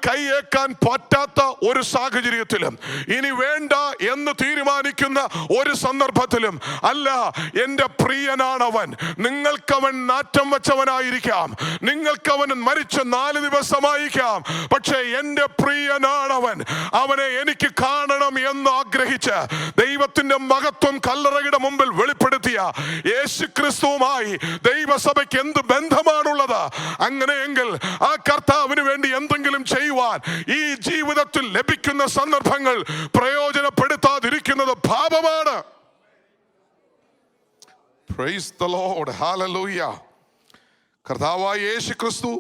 കൈയേക്കാൻ പറ്റാത്ത ഒരു സാഹചര്യത്തിലും, ഇനി വേണ്ട എന്ന് തീരുമാനിക്കുന്ന ഒരു സന്ദർഭത്തിലും, അല്ല എൻ്റെ പ്രിയനാണവൻ, നിങ്ങൾക്കവൻ നാറ്റം വെച്ചവനായിരിക്കാം, നിങ്ങൾക്കവൻ മരിച്ച 4 ദിവസമായിരിക്കാം, പക്ഷേ എൻ്റെ പ്രിയനാണവൻ, അവനെ എനിക്ക് കാണണം എന്ന് ആഗ്രഹിച്ച് ദൈവത്തിന്റെ മഹത്വം കല്ലറയുടെ മുമ്പിൽ വെളിപ്പെടുത്തിയ യേശു ക്രിസ്തുവുമായി ദൈവസഭയ്ക്ക് എന്ത് ബന്ധമാണുള്ളത്? അങ്ങനെയെങ്കിൽ ആ കർത്താവിന് വേണ്ടി എന്തെങ്കിലും ചെയ്യുവാൻ ഈ ജീവിതത്തിൽ ലഭിക്കുന്ന സന്ദർഭങ്ങൾ പ്രയോജനപ്പെടുത്താതിരിക്കുന്നത് പാപമാണ്. Praise the Lord. Hallelujah. കർത്താവായ യേശു ക്രിസ്തു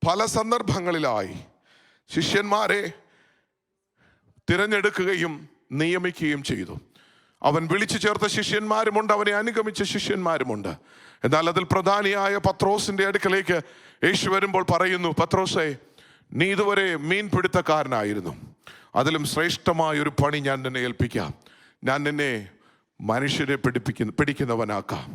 പല സന്ദർഭങ്ങളിലായി ശിഷ്യന്മാരെ തിരഞ്ഞെടുക്കുകയും നിയമിക്കുകയും ചെയ്തു. അവൻ വിളിച്ചു ചേർത്ത ശിഷ്യന്മാരുമുണ്ട്, അവനെ അനുഗമിച്ച ശിഷ്യന്മാരുമുണ്ട്. എന്നാൽ അതിൽ പ്രധാനിയായ പത്രോസിന്റെ അടുക്കലേക്ക് യേശു വരുമ്പോൾ പറയുന്നു, പത്രോസേ, നീ ഇതുവരെ മീൻപിടുത്തക്കാരനായിരുന്നു, അതിലും ശ്രേഷ്ഠമായൊരു പണി ഞാൻ നിന്നെ ഏൽപ്പിക്കാം, ഞാൻ നിന്നെ മനുഷ്യരെ പിടിക്കുന്നവനാക്കാം.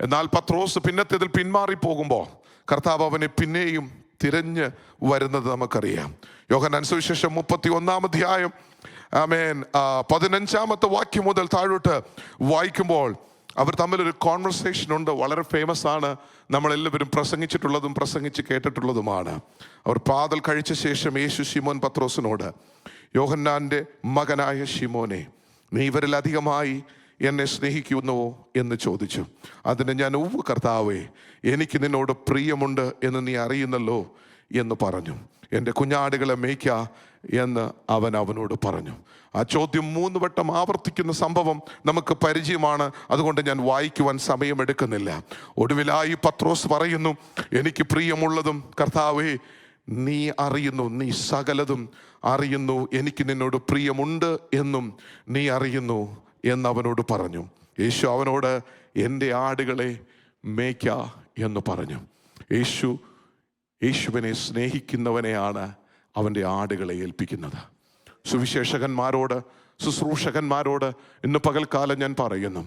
എന്നാൽ പത്രോസ് പിന്നത്തേതിൽ പിന്മാറിപ്പോകുമ്പോൾ കർത്താവ് അവനെ പിന്നെയും തിരഞ്ഞ് വരുന്നത് നമുക്കറിയാം. യോഹന്നാൻ സുവിശേഷം 31-ാം അധ്യായം 15-ാമത്തെ വാക്യം മുതൽ താഴോട്ട് വായിക്കുമ്പോൾ അവർ തമ്മിലൊരു കോൺവെർസേഷൻ ഉണ്ട്. വളരെ ഫേമസ് ആണ്, നമ്മളെല്ലാവരും പ്രസംഗിച്ചിട്ടുള്ളതും പ്രസംഗിച്ച് കേട്ടിട്ടുള്ളതുമാണ്. അവർ പ്രാതൽ കഴിച്ച ശേഷം യേശു ശിമോൻ പത്രോസിനോട്, യോഹന്നാന്റെ മകനായ ശിമോനെ, നീ ഇവരിൽ അധികമായി എന്നെ സ്നേഹിക്കുന്നുവോ എന്ന് ചോദിച്ചു. അതിന് ഞാൻ, ഉവ്വ് കർത്താവേ, എനിക്ക് നിന്നോട് പ്രിയമുണ്ട് എന്ന് നീ അറിയുന്നല്ലോ എന്ന് പറഞ്ഞു. എൻ്റെ കുഞ്ഞാടുകളെ മേയ്ക്ക എന്ന് അവനോട് പറഞ്ഞു. ആ ചോദ്യം 3 വട്ടം ആവർത്തിക്കുന്ന സംഭവം നമുക്ക് പരിചയമാണ്, അതുകൊണ്ട് ഞാൻ വായിക്കുവാൻ സമയമെടുക്കുന്നില്ല. ഒടുവിലായി പത്രോസ് പറയുന്നു, എനിക്ക് പ്രിയമുള്ളതും കർത്താവേ നീ അറിയുന്നു, നീ സകലതും അറിയുന്നു, എനിക്ക് നിന്നോട് പ്രിയമുണ്ട് എന്നും നീ അറിയുന്നു എന്നവനോട് പറഞ്ഞു. യേശു അവനോട്, എൻ്റെ ആടുകളെ മേയ്ക്ക എന്ന് പറഞ്ഞു. യേശുവിനെ സ്നേഹിക്കുന്നവനെയാണ് അവൻ്റെ ആടുകളെ ഏൽപ്പിക്കുന്നത്. സുവിശേഷകന്മാരോട്, ശുശ്രൂഷകന്മാരോട് ഇന്ന് പകൽക്കാലം ഞാൻ പറയുന്നു,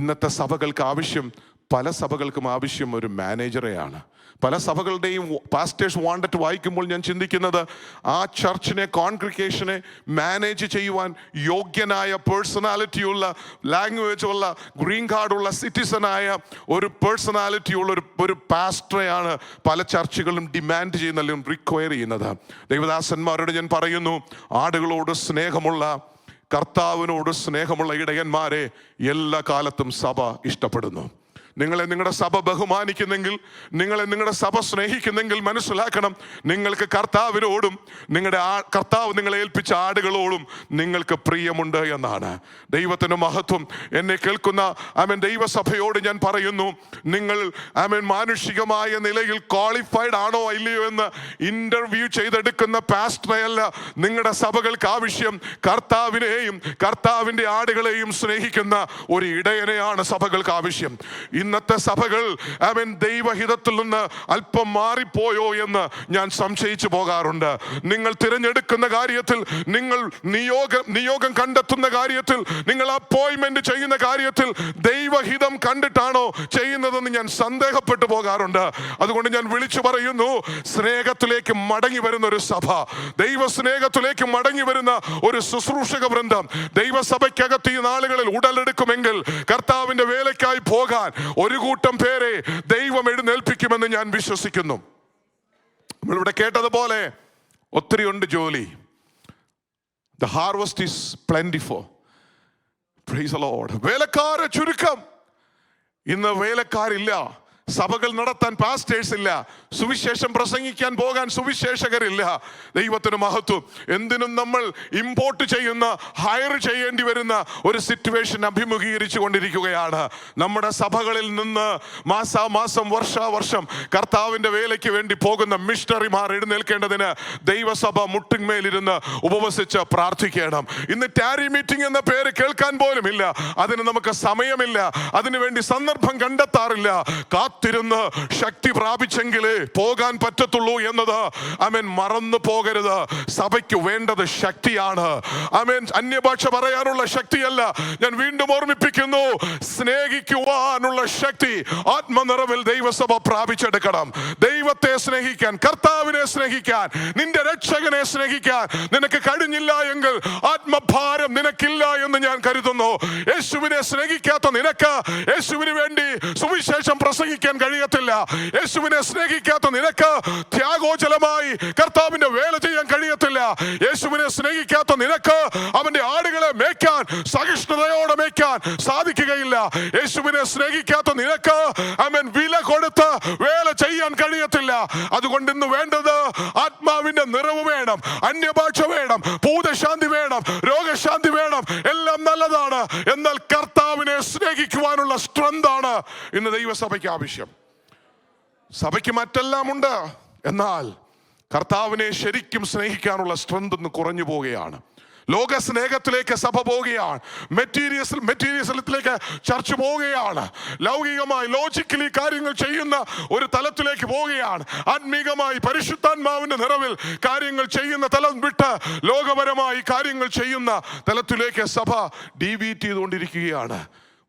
ഇന്നത്തെ സഭകൾക്ക് ആവശ്യം, പല സഭകൾക്കും ആവശ്യം ഒരു മാനേജറെയാണ്. പല സഭകളുടെയും പാസ്റ്റേഴ്സ് വാണ്ടറ്റ് വായിക്കുമ്പോൾ ഞാൻ ചിന്തിക്കുന്നത്, ആ ചർച്ചിനെ, കോൺഗ്രിഗേഷനെ മാനേജ് ചെയ്യുവാൻ യോഗ്യനായ, പേഴ്സണാലിറ്റിയുള്ള, ലാംഗ്വേജ് ഉള്ള, ഗ്രീൻ കാർഡുള്ള, സിറ്റിസനായ ഒരു പേഴ്സണാലിറ്റിയുള്ള ഒരു പാസ്റ്ററെയാണ് പല ചർച്ചുകളും ഡിമാൻഡ് ചെയ്യുന്ന, അല്ലെങ്കിൽ റിക്വയർ ചെയ്യുന്നത്. ദൈവദാസന്മാരോട് ഞാൻ പറയുന്നു, ആടുകളോട് സ്നേഹമുള്ള, കർത്താവിനോട് സ്നേഹമുള്ള ഇടയന്മാരെ എല്ലാ കാലത്തും സഭ ഇഷ്ടപ്പെടുന്നു. നിങ്ങളെ നിങ്ങളുടെ സഭ ബഹുമാനിക്കുന്നെങ്കിൽ, നിങ്ങളെ നിങ്ങളുടെ സഭ സ്നേഹിക്കുന്നെങ്കിൽ മനസ്സിലാക്കണം, നിങ്ങൾക്ക് കർത്താവിനോടും കർത്താവ് നിങ്ങളെ ഏൽപ്പിച്ച ആടുകളോടും നിങ്ങൾക്ക് പ്രിയമുണ്ട് എന്നാണ്. ദൈവത്തിന് മഹത്വം. എന്നെ കേൾക്കുന്ന ദൈവസഭയോട് ഞാൻ പറയുന്നു, നിങ്ങൾ മാനുഷികമായ നിലയിൽ ക്വാളിഫൈഡ് ആണോ ഇല്ലയോ എന്ന് ഇന്റർവ്യൂ ചെയ്തെടുക്കുന്ന പാസ്റ്ററെയല്ല നിങ്ങളുടെ സഭകൾക്ക് ആവശ്യം. കർത്താവിനെയും കർത്താവിൻ്റെ ആടുകളെയും സ്നേഹിക്കുന്ന ഒരു ഇടയനെയാണ് സഭകൾക്ക് ആവശ്യം. ഇന്നത്തെ സഭകൾ ദൈവഹിതത്തിൽ നിന്ന് അല്പം മാറിപ്പോയോ എന്ന് ഞാൻ സംശയിച്ചു പോകാറുണ്ട്. നിങ്ങൾ തിരഞ്ഞെടുക്കുന്ന കാര്യത്തിൽ, നിങ്ങൾ നിയോഗം കണ്ടെത്തുന്ന കാര്യത്തിൽ, നിങ്ങൾ അപ്പോയിന്റ്മെന്റ് ചെയ്യുന്ന കാര്യത്തിൽ ദൈവഹിതം കണ്ടിട്ടാണോ ചെയ്യുന്നതെന്ന് ഞാൻ സന്ദേഹപ്പെട്ടു പോകാറുണ്ട്. അതുകൊണ്ട് ഞാൻ വിളിച്ചു പറയുന്നു, സ്നേഹത്തിലേക്ക് മടങ്ങി വരുന്ന ഒരു സഭ, ദൈവ സ്നേഹത്തിലേക്ക് മടങ്ങി വരുന്ന ഒരു ശുശ്രൂഷക വൃന്ദം ദൈവസഭയ്ക്കകത്ത് ഈ നാളുകളിൽ ഉടലെടുക്കുമെങ്കിൽ കർത്താവിന്റെ വേലയ്ക്കായി പോകാൻ ഒരു കൂട്ടം പേരെ ദൈവം എഴുന്നേൽപ്പിക്കുമെന്ന് ഞാൻ വിശ്വസിക്കുന്നു. നമ്മളിവിടെ കേട്ടതുപോലെ ഒത്തിരി ഉണ്ട് ജോലി. The harvest is plentiful. Praise the Lord. വേലക്കാരെ ചുരുക്കം. ഇന്ന് വേലക്കാരില്ല, സഭകൾ നടത്താൻ പാസ്റ്റേഴ്സ് ഇല്ല, സുവിശേഷം പ്രസംഗിക്കാൻ പോകാൻ സുവിശേഷകരില്ല. ദൈവത്തിന് മഹത്വം. എന്തിനും നമ്മൾ ഇമ്പോർട്ട് ചെയ്യുന്ന, ഹയർ ചെയ്യേണ്ടി വരുന്ന ഒരു സിറ്റുവേഷൻ അഭിമുഖീകരിച്ചു കൊണ്ടിരിക്കുകയാണ്. നമ്മുടെ സഭകളിൽ നിന്ന് മാസാമാസം, വർഷാവർഷം കർത്താവിന്റെ വേലയ്ക്ക് വേണ്ടി പോകുന്ന മിഷണറിമാർ എഴുന്നേൽക്കേണ്ടതിന് ദൈവസഭ മുട്ടിന്മേലിരുന്ന് ഉപവസിച്ച് പ്രാർത്ഥിക്കണം. ഇന്ന് ടാരി മീറ്റിംഗ് എന്ന പേര് കേൾക്കാൻ പോലും ഇല്ല. അതിന് നമുക്ക് സമയമില്ല, അതിനുവേണ്ടി സന്ദർഭം കണ്ടെത്താറില്ല. കാത്തിരുന്ന് ശക്തി പ്രാപിച്ചെങ്കിലേ പോകാൻ പറ്റത്തുള്ളൂ എന്നത് ആമേൻ മറന്നു പോകരുത്. സഭയ്ക്ക് വേണ്ടത് ശക്തിയാണ്. ആമേൻ അന്യഭാഷ പറയാനുള്ള ശക്തിയല്ല. ഞാൻ വീണ്ടും ഓർമ്മിപ്പിക്കുന്നു, സ്നേഹിക്കുവാനുള്ള ശക്തി ആത്മനിറവിൽ ദൈവസഭ പ്രാപിച്ചെടുക്കണം. ദൈവത്തെ സ്നേഹിക്കാൻ, കർത്താവിനെ സ്നേഹിക്കാൻ, നിന്റെ രക്ഷകനെ സ്നേഹിക്കാൻ നിനക്ക് കഴിഞ്ഞില്ല എങ്കിൽ ആത്മഭാരം നിനക്കില്ല എന്ന് ഞാൻ കരുതുന്നു. യേശുവിനെ സ്നേഹിക്കാത്ത നിനക്ക് യേശുവിന് വേണ്ടി സുവിശേഷം പ്രസംഗിക്കാൻ കഴിയത്തില്ല. യേശുവിനെ സ്നേഹിക്കാത്ത നിനക്ക് ത്യാഗോജലമായി കർത്താവിന്റെ വേല ചെയ്യാൻ കഴിയത്തില്ല. യേശുവിനെ സ്നേഹിക്കാത്ത നിനക്ക് അവന്റെ ആടുകളെ മേയ്ക്കാൻ, സഹിഷ്ണുതയോടെ മേയ്ക്കാൻ സാധിക്കുകയില്ല. യേശുവിനെ സ്നേഹിക്കാത്ത നിനക്ക് അവൻ വില കൊടുത്ത് വേല ചെയ്യാൻ കഴിയത്തില്ല. അതുകൊണ്ട് ഇന്ന് വേണ്ടത് ആത്മാവിന്റെ നിറവ് വേണം, അന്യഭാഷ വേണം, ഭൂതശാന്തി വേണം, രോഗശാന്തി വേണം. എല്ലാം നല്ലതാണ്. എന്നാൽ കർത്താവിനെ സ്നേഹിക്കുവാനുള്ള സ്ട്രെങ്ത് ആണ് ഇന്ന് ദൈവസഭയ്ക്ക് ആവശ്യം. സഭയ്ക്ക് മറ്റെല്ലാം ഉണ്ട്, എന്നാൽ കർത്താവിനെ ശരിക്കും സ്നേഹിക്കാനുള്ള സ്ട്രെങ്ത് ഇന്ന് കുറഞ്ഞു പോവുകയാണ്. ലോക സ്നേഹത്തിലേക്ക് സഭ പോവുകയാണ്. മെറ്റീരിയലിലേക്ക് ചർച്ച പോവുകയാണ്. ലൗകികമായി ലോജിക്കലി കാര്യങ്ങൾ ചെയ്യുന്ന ഒരു തലത്തിലേക്ക് പോവുകയാണ്. ആത്മീകമായി പരിശുദ്ധാത്മാവിന്റെ നിറവിൽ കാര്യങ്ങൾ ചെയ്യുന്ന തലം വിട്ട് ലോകപരമായി കാര്യങ്ങൾ ചെയ്യുന്ന തലത്തിലേക്ക് സഭ ഡീവിയേറ്റ് ചെയ്തുകൊണ്ടിരിക്കുകയാണ്.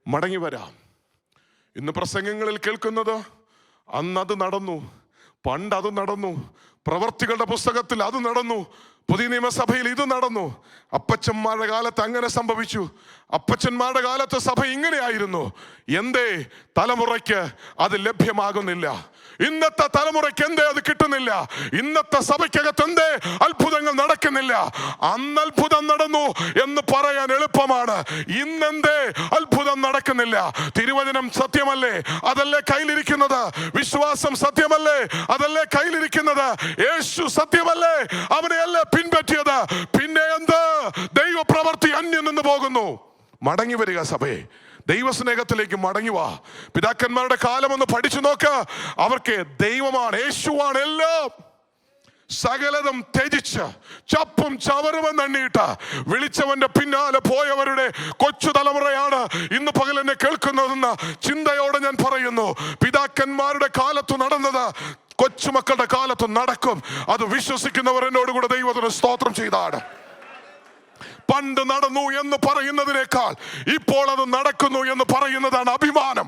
മടങ്ങി വരാം. ഇന്ന് പ്രസംഗങ്ങളിൽ കേൾക്കുന്നത് അന്നത് നടന്നു, പണ്ട് അത് നടന്നു, പ്രവർത്തികളുടെ പുസ്തകത്തിൽ അത് നടന്നു, പുതിയ നിയമസഭയിൽ ഇത് നടന്നു, അപ്പച്ചന്മാരുടെ കാലത്ത് അങ്ങനെ സംഭവിച്ചു, അപ്പച്ചന്മാരുടെ കാലത്ത് സഭ ഇങ്ങനെയായിരുന്നു. എന്തേ തലമുറയ്ക്ക് അത് ലഭ്യമാകുന്നില്ല? ഇന്നത്തെ തലമുറയ്ക്ക് എന്തേ അത് കിട്ടുന്നില്ല? ഇന്നത്തെ സഭയ്ക്കകത്ത് എന്തേ അത്ഭുതങ്ങൾ നടക്കുന്നില്ല? അന്ന് അത്ഭുതം നടന്നു എന്ന് പറയാൻ എളുപ്പമാണ്. ഇന്നെന്തേ അത്ഭുതം നടക്കുന്നില്ല? തിരുവചനം സത്യമല്ലേ? അതല്ലേ കയ്യിലിരിക്കുന്നത്? വിശ്വാസം സത്യമല്ലേ? അതല്ലേ കയ്യിലിരിക്കുന്നത്? യേശു സത്യമല്ലേ? അവനെയല്ലേ പിൻപറ്റിയത്? പിന്നെ എന്ത്? ദൈവപ്രവൃത്തി അന്യം നിന്ന് പോകുന്നു. മടങ്ങി വരിക സഭയെ, ദൈവസ്നേഹത്തിലേക്ക് മടങ്ങി വാ. പിതാക്കന്മാരുടെ കാലം ഒന്ന് പഠിച്ചു നോക്ക്. അവർക്ക് ദൈവമാണ്, യേശുവാണ് എല്ലാം. സകലതും ത്യജിച്ച് ചപ്പും ചവറുമെന്നെണ്ണിയിട്ട് വിളിച്ചവന്റെ പിന്നാലെ പോയവരുടെ കൊച്ചു തലമുറയാണ് ഇന്ന് പകൽ എന്നെ കേൾക്കുന്നതെന്ന ചിന്തയോടെ ഞാൻ പറയുന്നു. പിതാക്കന്മാരുടെ കാലത്ത് നടന്നത് കൊച്ചുമക്കളുടെ കാലത്ത് നടക്കും. അത് വിശ്വസിക്കുന്നവർ എന്നോട് കൂടെ ദൈവത്തിന് സ്തോത്രം ചെയ്താണ്. പണ്ട് നടന്നു എന്ന് പറയുന്നതിനേക്കാൾ ഇപ്പോൾ അത് നടക്കുന്നു എന്ന് പറയുന്നതാണ് അഭിമാനം.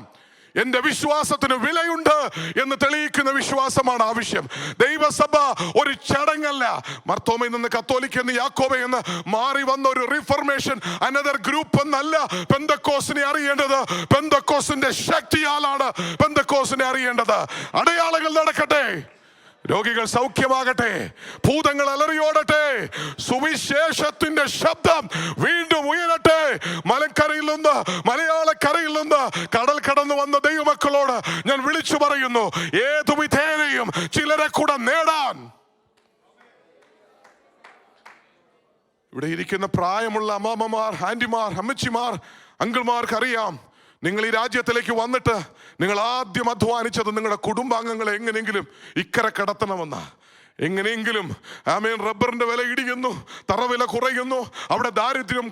എന്റെ വിശ്വാസത്തിന് വിലയുണ്ട് എന്ന് തെളിയിക്കുന്ന വിശ്വാസമാണ് ആവശ്യം. ദൈവസഭ ഒരു ചടങ്ങല്ല. മർത്തോമയിൽ നിന്ന് കത്തോലിക്ക എന്ന് യാക്കോബ എന്ന് മാറി വന്ന ഒരു റിഫർമേഷൻ, അനദർ ഗ്രൂപ്പ് എന്നല്ല പെന്തക്കോസിനെ അറിയേണ്ടത്. പെന്തക്കോസിന്റെ ശക്തിയാലാണ് പെന്തക്കോസിനെ അറിയേണ്ടത്. അടയാളങ്ങൾ നടക്കട്ടെ, രോഗികൾ സൗഖ്യമാകട്ടെ, ഭൂതങ്ങൾ അലറിയോടട്ടെ, സുവിശേഷത്തിന്റെ ശബ്ദം വീണ്ടും ഉയരട്ടെ. മലക്കരയിൽ നിന്ന്, മലയാളക്കരയിൽ നിന്ന് കടൽ കടന്നു വന്ന ദൈവമക്കളോട് ഞാൻ വിളിച്ചു പറയുന്നു, ഏതു വിധേനയും ചിലരെ കൂടെ നേടാൻ. ഇവിടെ ഇരിക്കുന്ന പ്രായമുള്ള അമ്മാമ്മമാർ, ആന്റിമാർ, അമ്മച്ചിമാർ, അങ്കിൾമാർക്കറിയാം, നിങ്ങൾ ഈ രാജ്യത്തിലേക്ക് വന്നിട്ട് നിങ്ങൾ ആദ്യം അധ്വാനിച്ചത് നിങ്ങളുടെ കുടുംബാംഗങ്ങളെ എങ്ങനെയെങ്കിലും ഇക്കരെ കടത്തണമെന്ന. എങ്ങനെയെങ്കിലും ആമേൻ റബ്ബറിന്റെ വില ഇടിയുന്നു, തറവില കുറയുന്നു, അവിടെ ദാരിദ്ര്യം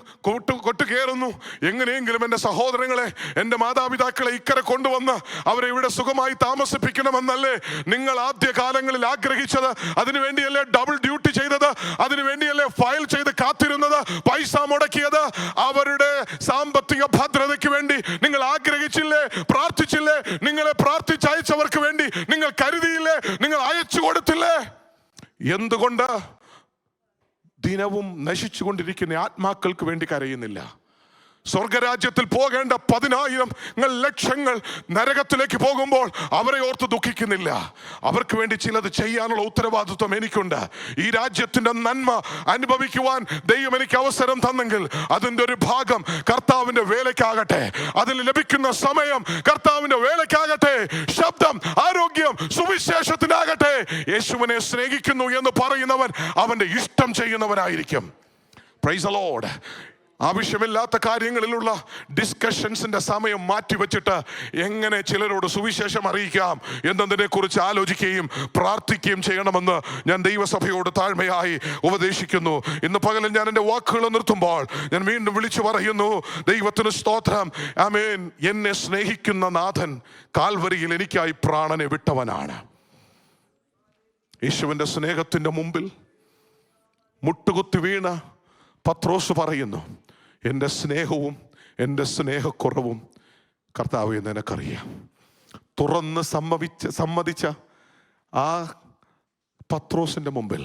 കൊട്ടുകയറുന്നു. എങ്ങനെയെങ്കിലും എൻ്റെ സഹോദരങ്ങളെ, എൻ്റെ മാതാപിതാക്കളെ ഇക്കരെ കൊണ്ടുവന്ന് അവരെ ഇവിടെ സുഖമായി താമസിപ്പിക്കണമെന്നല്ലേ നിങ്ങൾ ആദ്യ കാലങ്ങളിൽ ആഗ്രഹിച്ചത്? അതിനുവേണ്ടിയല്ലേ ഡബിൾ ഡ്യൂട്ടി ചെയ്തത്? അതിനുവേണ്ടിയല്ലേ ഫയൽ ചെയ്ത് കാത്തിരുന്നത്, പൈസ മുടക്കിയത്? അവരുടെ സാമ്പത്തിക ഭദ്രതയ്ക്ക് വേണ്ടി നിങ്ങൾ ആഗ്രഹിച്ചില്ലേ? പ്രാർത്ഥിച്ചില്ലേ? നിങ്ങളെ പ്രാർത്ഥിച്ചയച്ചവർക്ക് വേണ്ടി നിങ്ങൾ കരുതിയില്ലേ? നിങ്ങൾ അയച്ചു കൊടുത്തില്ലേ? എന്തുകൊണ്ട് ദിനവും നശിച്ചുകൊണ്ടിരിക്കുന്ന ആത്മാക്കൾക്ക് വേണ്ടി കരയുന്നില്ല? സ്വർഗരാജ്യത്തിൽ പോകേണ്ട 10,000 ലക്ഷങ്ങൾ നരകത്തിലേക്ക് പോകുമ്പോൾ അവരെ ഓർത്ത് ദുഃഖിക്കുന്നില്ല. അവർക്ക് വേണ്ടി ചിലത് ചെയ്യാനുള്ള ഉത്തരവാദിത്വം എനിക്കുണ്ട്. ഈ രാജ്യത്തിന്റെ നന്മ അനുഭവിക്കുവാൻ ദൈവം എനിക്ക് അവസരം തന്നെങ്കിൽ അതിൻ്റെ ഒരു ഭാഗം കർത്താവിന്റെ വേലയ്ക്കാകട്ടെ. അതിൽ ലഭിക്കുന്ന സമയം കർത്താവിന്റെ വേലയ്ക്കാകട്ടെ. ശബ്ദം, ആരോഗ്യം സുവിശേഷത്തിനാകട്ടെ. യേശുവിനെ സ്നേഹിക്കുന്നു എന്ന് പറയുന്നവൻ അവന്റെ ഇഷ്ടം ചെയ്യുന്നവനായിരിക്കും. Praise the Lord. ആവശ്യമില്ലാത്ത കാര്യങ്ങളിലുള്ള ഡിസ്കഷൻസിന്റെ സമയം മാറ്റിവെച്ചിട്ട് എങ്ങനെ ചിലരോട് സുവിശേഷം അറിയിക്കാം എന്നതിനെ കുറിച്ച് ആലോചിക്കുകയും പ്രാർത്ഥിക്കുകയും ചെയ്യണമെന്ന് ഞാൻ ദൈവസഭയോട് താഴ്മയായി ഉപദേശിക്കുന്നു. ഇന്ന് പകലിൽ ഞാൻ എൻ്റെ വാക്കുകൾ നിർത്തുമ്പോൾ ഞാൻ വീണ്ടും വിളിച്ചു പറയുന്നു, ദൈവത്തിന് സ്തോത്രം. ആമേൻ. എന്നെ സ്നേഹിക്കുന്ന നാഥൻ കാൽവരിയിൽ എനിക്കായി പ്രാണനെ വിട്ടവനാണ്. യേശുവിൻ്റെ സ്നേഹത്തിൻ്റെ മുമ്പിൽ മുട്ടുകുത്തി വീണ പത്രോസ് പറയുന്നു, എൻ്റെ സ്നേഹവും എൻ്റെ സ്നേഹക്കുറവും കർത്താവേ നിനക്കറിയാം. തുറന്ന് സമ്മതിച്ച ആ പത്രോസിൻ്റെ മുമ്പിൽ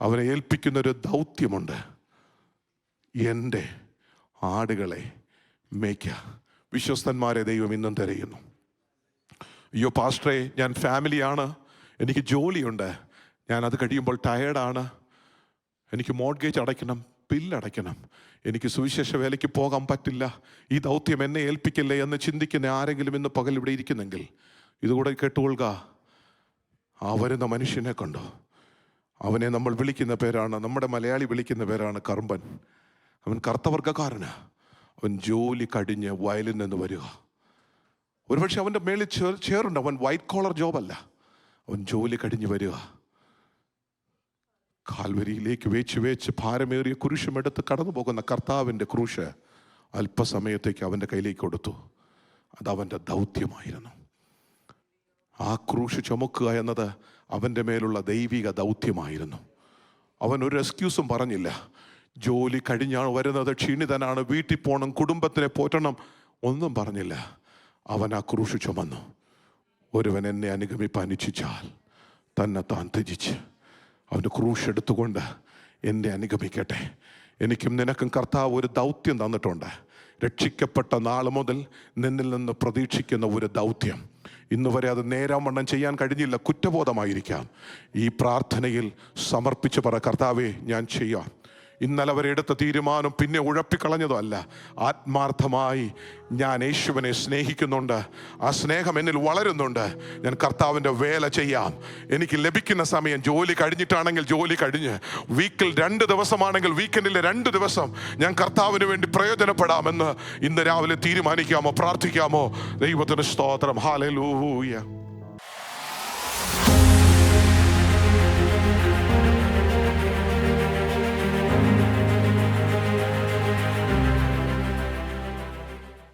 അവനെ ഏൽപ്പിക്കുന്നൊരു ദൗത്യമുണ്ട്. എൻ്റെ ആടുകളെ മേയ്ക്കുക. വിശ്വസ്തന്മാരെ ദൈവം ഇന്നും തിരയുന്നു. അയ്യോ പാസ്റ്ററെ, ഞാൻ ഫാമിലിയാണ്, എനിക്ക് ജോലിയുണ്ട്, ഞാൻ അത് കഴിയുമ്പോൾ ടയേർഡാണ്, എനിക്ക് മോർഗേജ് അടയ്ക്കണം, ബില്ലടയ്ക്കണം, എനിക്ക് സുവിശേഷ വേലയ്ക്ക് പോകാൻ പറ്റില്ല, ഈ ദൗത്യം എന്നെ ഏൽപ്പിക്കില്ലേ എന്ന് ചിന്തിക്കുന്ന ആരെങ്കിലും ഇന്ന് പകൽ ഇവിടെ ഇരിക്കുന്നെങ്കിൽ ഇതുകൂടെ കേട്ടുകൊള്ളുക. ആ വരുന്ന മനുഷ്യനെ കണ്ടോ? അവനെ നമ്മൾ വിളിക്കുന്ന പേരാണ്, നമ്മുടെ മലയാളി വിളിക്കുന്ന പേരാണ് കർമ്പൻ. അവൻ കറുത്തവർഗക്കാരന്. അവൻ ജോലി കഴിഞ്ഞ് വയലിൽ നിന്ന് വരിക. ഒരുപക്ഷെ അവൻ്റെ മേളിൽ ചേറുണ്ട്. അവൻ വൈറ്റ് കോളർ ജോബല്ല, അവൻ ജോലി കഴിഞ്ഞ് വരിക. കാൽവരിയിലേക്ക് വേച്ച് ഭാരമേറിയ കുരിശുമെടുത്ത് കടന്നു പോകുന്ന കർത്താവിൻ്റെ ക്രൂശ് അല്പസമയത്തേക്ക് അവൻ്റെ കയ്യിലേക്ക് കൊടുത്തു. അതവൻ്റെ ദൗത്യമായിരുന്നു. ആ ക്രൂശ് ചുമക്കുക എന്നത് അവൻ്റെ മേലുള്ള ദൈവിക ദൗത്യമായിരുന്നു. അവൻ ഒരു എക്സ്ക്യൂസും പറഞ്ഞില്ല. ജോലി കഴിഞ്ഞാണ് വരുന്നത്, ക്ഷീണിതനാണ്, വീട്ടിൽ പോകണം, കുടുംബത്തിനെ പോറ്റണം, ഒന്നും പറഞ്ഞില്ല. അവൻ ആ ക്രൂശ് ചുമന്നു. ഒരുവൻ എന്നെ അനുഗമിപ്പാൻ ഇച്ഛിച്ചാൽ തന്നെ താൻ ത്യജിച്ച് അവൻ്റെ ക്രൂശ് എടുത്തുകൊണ്ട് എന്നെ അനുഗമിക്കട്ടെ. എനിക്കും നിനക്കും കർത്താവ് ഒരു ദൗത്യം തന്നിട്ടുണ്ട്. രക്ഷിക്കപ്പെട്ട നാൾ മുതൽ നിന്നിൽ നിന്ന് പ്രതീക്ഷിക്കുന്ന ഒരു ദൗത്യം. ഇന്ന് വരെ അത് നേരാവണ്ണം ചെയ്യാൻ കഴിഞ്ഞില്ല, കുറ്റബോധമായിരിക്കാം. ഈ പ്രാർത്ഥനയിൽ സമർപ്പിച്ച് പറ, കർത്താവേ ഞാൻ ചെയ്യാം. ഇന്നലെ വരെ എടുത്ത തീരുമാനം പിന്നെ ഉഴപ്പിക്കളഞ്ഞതോ അല്ല. ആത്മാർത്ഥമായി ഞാൻ യേശുവിനെ സ്നേഹിക്കുന്നുണ്ട്, ആ സ്നേഹം എന്നിൽ വളരുന്നുണ്ട്. ഞാൻ കർത്താവിൻ്റെ വേല ചെയ്യാം. എനിക്ക് ലഭിക്കുന്ന സമയം ജോലി കഴിഞ്ഞിട്ടാണെങ്കിൽ ജോലി കഴിഞ്ഞ്, വീക്കിൽ 2 ദിവസമാണെങ്കിൽ വീക്കെൻഡിൽ 2 ദിവസം ഞാൻ കർത്താവിന് വേണ്ടി പ്രയോജനപ്പെടാമെന്ന് ഇന്ന് രാവിലെ തീരുമാനിക്കാമോ? പ്രാർത്ഥിക്കാമോ? ദൈവത്തിന് സ്തോത്രം. ഹല്ലേലൂയ.